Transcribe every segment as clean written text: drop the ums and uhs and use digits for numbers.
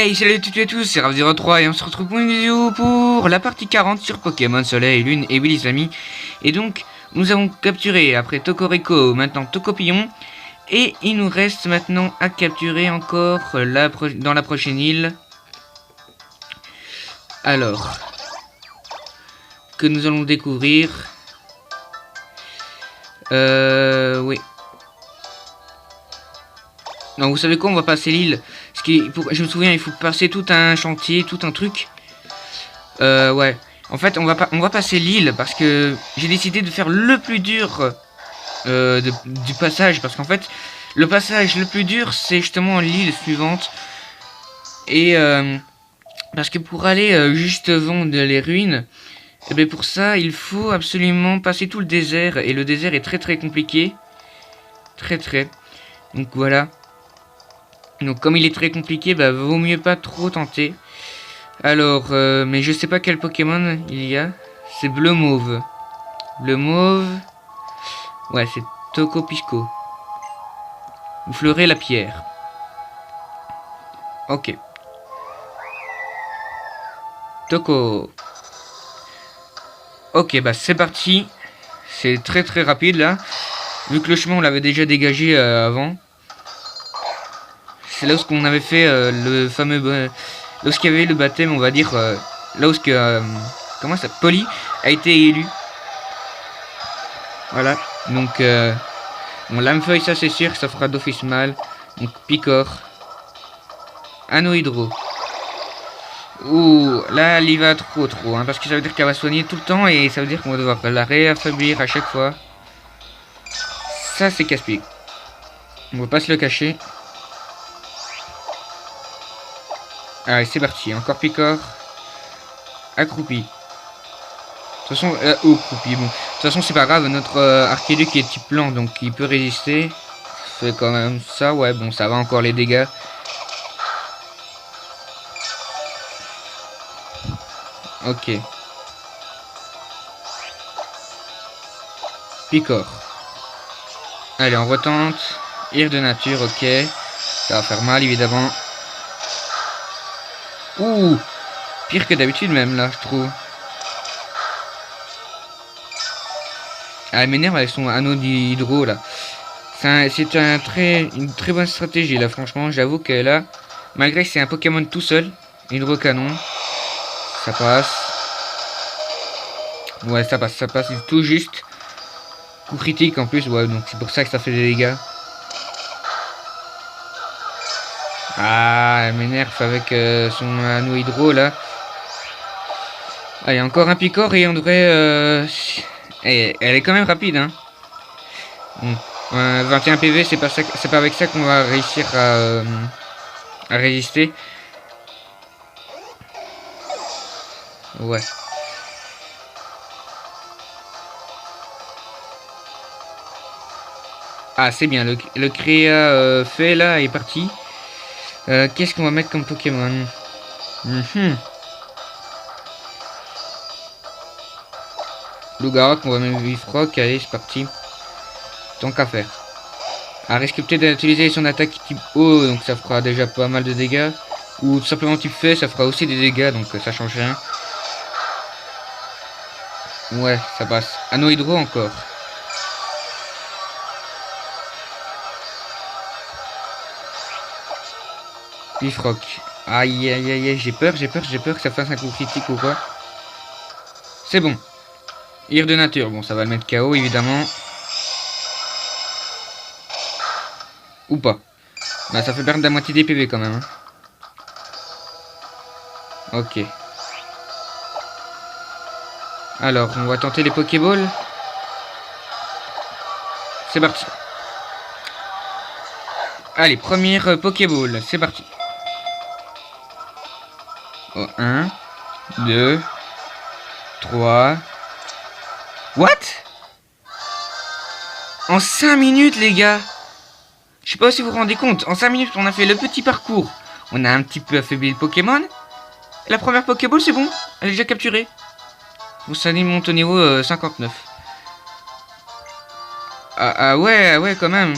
Hey, salut à toutes et à tous, c'est Rav03 et on se retrouve pour une vidéo pour la partie 40 sur Pokémon Soleil, Lune et oui les amis. Et donc, nous avons capturé après Tokorico, maintenant Tokopillon. Et il nous reste maintenant à capturer encore dans la prochaine île. Alors, que nous allons découvrir. Oui. Non, vous savez quoi, on va passer l'île. Je me souviens, il faut passer tout un chantier, tout un truc. Ouais. En fait, on va passer l'île parce que j'ai décidé de faire le plus dur du passage. Parce qu'en fait, le passage le plus dur, c'est justement l'île suivante. Et parce que pour aller juste devant les ruines, et bien pour ça, il faut absolument passer tout le désert. Et le désert est très très compliqué. Très. Donc voilà. Donc comme il est très compliqué, bah vaut mieux pas trop tenter. Alors, mais je sais pas quel Pokémon il y a. C'est bleu mauve. Bleu mauve. Ouais, c'est Tokopisco. Vous fleurez la pierre. Ok. Toko. Ok, bah c'est parti. C'est très rapide là. Vu que le chemin on l'avait déjà dégagé avant. C'est là où on avait fait le fameux... lorsqu'il y avait le baptême, on va dire... là où comment ça... Polly a été élu. Voilà. Donc... bon, Lamefeuille, ça c'est sûr, ça fera d'office mal. Donc Picor. Anohydro. Ouh, là elle y va trop hein, parce que ça veut dire qu'elle va soigner tout le temps et ça veut dire qu'on va devoir la réaffaiblir à chaque fois. Ça c'est casse-pied. On va pas se le cacher. Allez, c'est parti. Encore Picor. Accroupi. De toute façon, croupi. Bon, de toute façon, c'est pas grave. Notre Archiduc est type blanc, donc il peut résister. Fait quand même ça. Ouais, bon, ça va encore les dégâts. Ok. Picor. Allez, on retente. Ire de nature, ok. Ça va faire mal, évidemment. Ouh, pire que d'habitude même là, je trouve. Ah, elle m'énerve avec son anneau d'hydro là. C'est une très bonne stratégie là, franchement. J'avoue que là, malgré que c'est un Pokémon tout seul, hydro-canon, ça passe. Ouais, ça passe tout juste. Coup critique en plus, ouais, donc c'est pour ça que ça fait des dégâts. Ah, elle m'énerve avec son anneau hydro là. Allez, encore un Picor et on devrait... elle est quand même rapide, hein. Bon, 21 PV, c'est pas avec ça qu'on va réussir à résister. Ouais. Ah, c'est bien, le créa fait là est parti. Qu'est-ce qu'on va mettre comme Pokémon? Lougarok, on va mettre Vifrock, allez, c'est parti. Tant qu'à faire. Ah, risque peut-être d'utiliser son attaque type eau, donc ça fera déjà pas mal de dégâts. Ou tout simplement type feu, ça fera aussi des dégâts, donc ça change rien. Ouais, ça passe. Anneau hydro encore. Vifrock. Aïe, j'ai peur que ça fasse un coup critique ou quoi. C'est bon. Ire de nature, bon ça va le mettre KO évidemment. Ou pas. Bah ça fait perdre la moitié des PV quand même. Hein. Ok. Alors, on va tenter les Pokéballs. C'est parti. Allez, première Pokéball, c'est parti. Oh, 1, 2, 3. What? En 5 minutes, les gars. Je sais pas si vous vous rendez compte. En 5 minutes, on a fait le petit parcours. On a un petit peu affaibli le Pokémon. Et la première Pokéball, c'est bon. Elle est déjà capturée. Vous savez, monte au niveau 59. Ouais, quand même.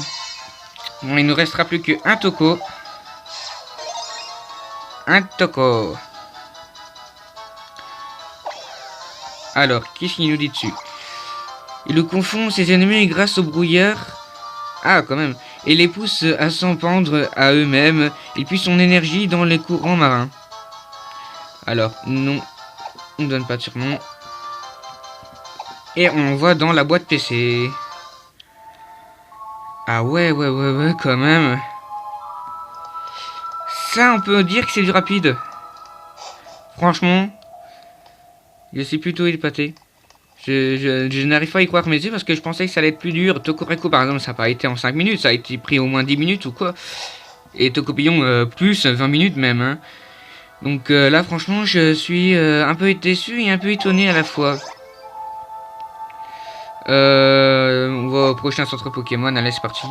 Bon, il nous restera plus qu'un Toko. un Toko. Alors, qu'est-ce qu'il nous dit dessus? Il confond ses ennemis grâce au brouillard. Ah, quand même. Et les pousse à s'en pendre à eux-mêmes. Il puise son énergie dans les courants marins. Alors, non. On ne donne pas de surnom. Et on voit dans la boîte PC. Ah ouais, quand même. Ça, on peut dire que c'est du rapide. Franchement, je suis plutôt épaté. Je n'arrive pas à y croire mes yeux parce que je pensais que ça allait être plus dur. Tokoreko, par exemple, ça n'a pas été en 5 minutes. Ça a été pris au moins 10 minutes ou quoi. Et Tokopillon, plus 20 minutes même. Hein. Donc là, franchement, je suis un peu déçu et un peu étonné à la fois. On va au prochain centre Pokémon. Allez, c'est parti.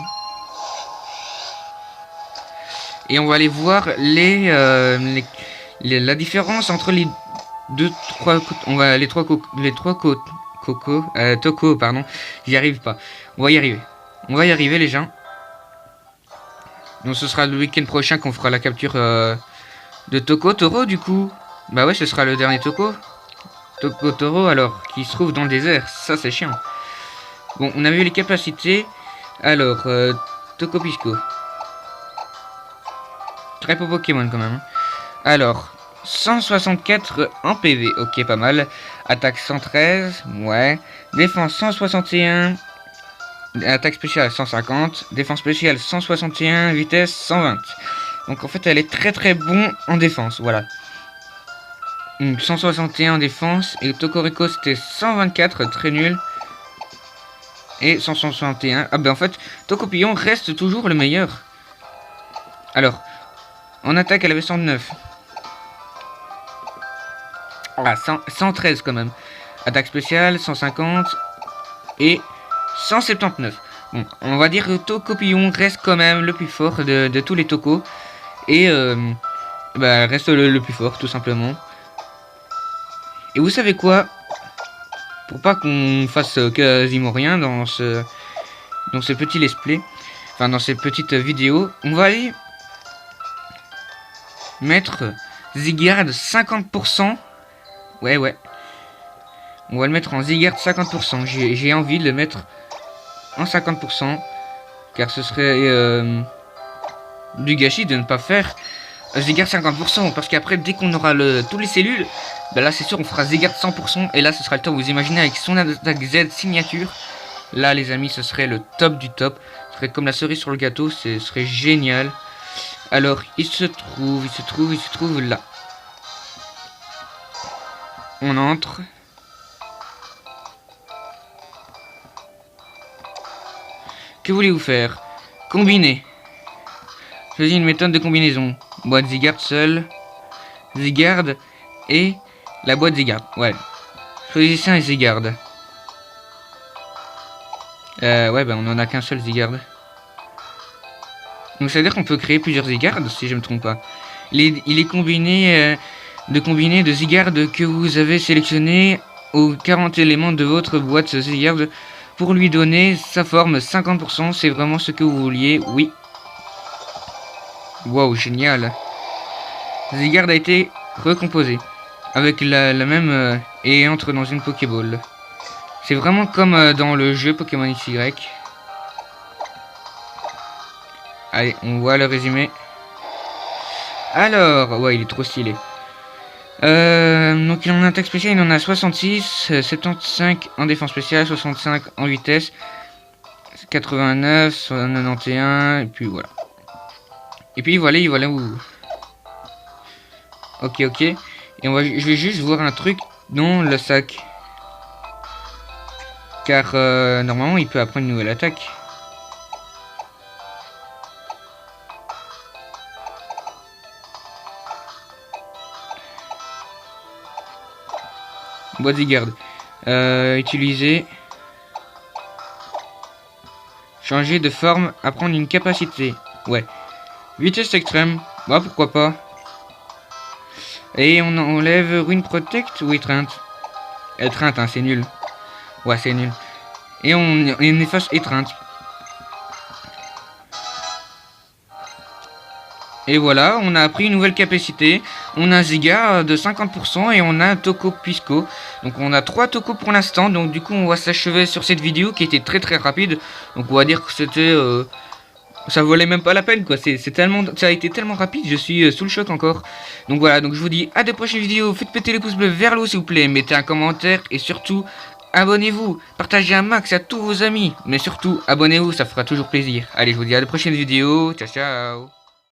Et on va aller voir la différence entre les Toko, pardon. J'y arrive pas. On va y arriver. On va y arriver, les gens. Donc ce sera le week-end prochain qu'on fera la capture de Toko Toro, du coup. Bah ouais, ce sera le dernier Toko. Toko Toro, alors, qui se trouve dans le désert. Ça, c'est chiant. Bon, on a vu les capacités. Alors, Toko Pisco. Très beau Pokémon quand même. Alors, 164 en PV, ok, pas mal. Attaque 113, ouais. Défense 161. Attaque spéciale 150. Défense spéciale 161. Vitesse 120. Donc en fait, elle est très bon en défense, voilà. Donc 161 en défense. Et Tokoriko, c'était 124, très nul. Et 161. Ah ben en fait, Tokopillon reste toujours le meilleur. Alors, en attaque, elle avait 109. Ah, 113 quand même. Attaque spéciale, 150. Et 179. Bon, on va dire que Tokopillon reste quand même le plus fort de tous les Tokos. Et bah, reste le plus fort, tout simplement. Et vous savez quoi? Pour pas qu'on fasse quasiment rien dans ce petit let's play, enfin dans ces petites vidéos, on va aller mettre Zygarde 50%. Ouais. On va le mettre en Zygarde 50%. J'ai envie de le mettre en 50%. Car ce serait du gâchis de ne pas faire Zygarde 50%. Parce qu'après, dès qu'on aura tous les cellules, ben là c'est sûr on fera Zygarde 100%. Et là ce sera le top. Vous imaginez avec son attaque Z signature. Là les amis, ce serait le top du top. Ce serait comme la cerise sur le gâteau. Ce serait génial. Alors il se trouve là. On entre. Que voulez-vous faire? Combiner. Choisis une méthode de combinaison. Boîte Zygarde seule. Zygarde et la boîte Zygarde. Ouais. Choisissez un Zygarde. Ouais, ben on en a qu'un seul Zygarde. Donc ça veut dire qu'on peut créer plusieurs Zygardes, si je me trompe pas. Il est combiné de Zygarde que vous avez sélectionné aux 40 éléments de votre boîte Zygarde pour lui donner sa forme 50%. C'est vraiment ce que vous vouliez, oui. Waouh, génial. Zygarde a été recomposé avec la même et entre dans une Pokéball. C'est vraiment comme dans le jeu Pokémon XY. Allez, on voit le résumé. Alors, ouais, il est trop stylé. Donc il en a attaque spéciale, il en a 66, 75 en défense spéciale, 65 en vitesse, 89, 91, et puis voilà. Et puis voilà, où. Ok. Et je vais juste voir un truc dans le sac. Car normalement il peut apprendre une nouvelle attaque. Bodyguard. Utiliser. Changer de forme. Apprendre une capacité. Ouais. Vitesse extrême. Bah pourquoi pas. Et on enlève Ruine Protect ou étreinte. Étreinte, hein, c'est nul. Ouais, c'est nul. Et on efface étreinte. Et voilà, on a appris une nouvelle capacité. On a un Ziga de 50% et on a un Toko Pisco. Donc on a 3 Toko pour l'instant. Donc du coup on va s'achever sur cette vidéo qui était très rapide. Donc on va dire que c'était... ça valait même pas la peine quoi. C'est tellement, ça a été tellement rapide, je suis sous le choc encore. Donc voilà, donc je vous dis à des prochaines vidéos. Faites péter les pouces bleus vers le haut s'il vous plaît. Mettez un commentaire et surtout... abonnez-vous, partagez un max à tous vos amis. Mais surtout, abonnez-vous, ça fera toujours plaisir. Allez, je vous dis à la prochaine vidéo. Ciao, ciao.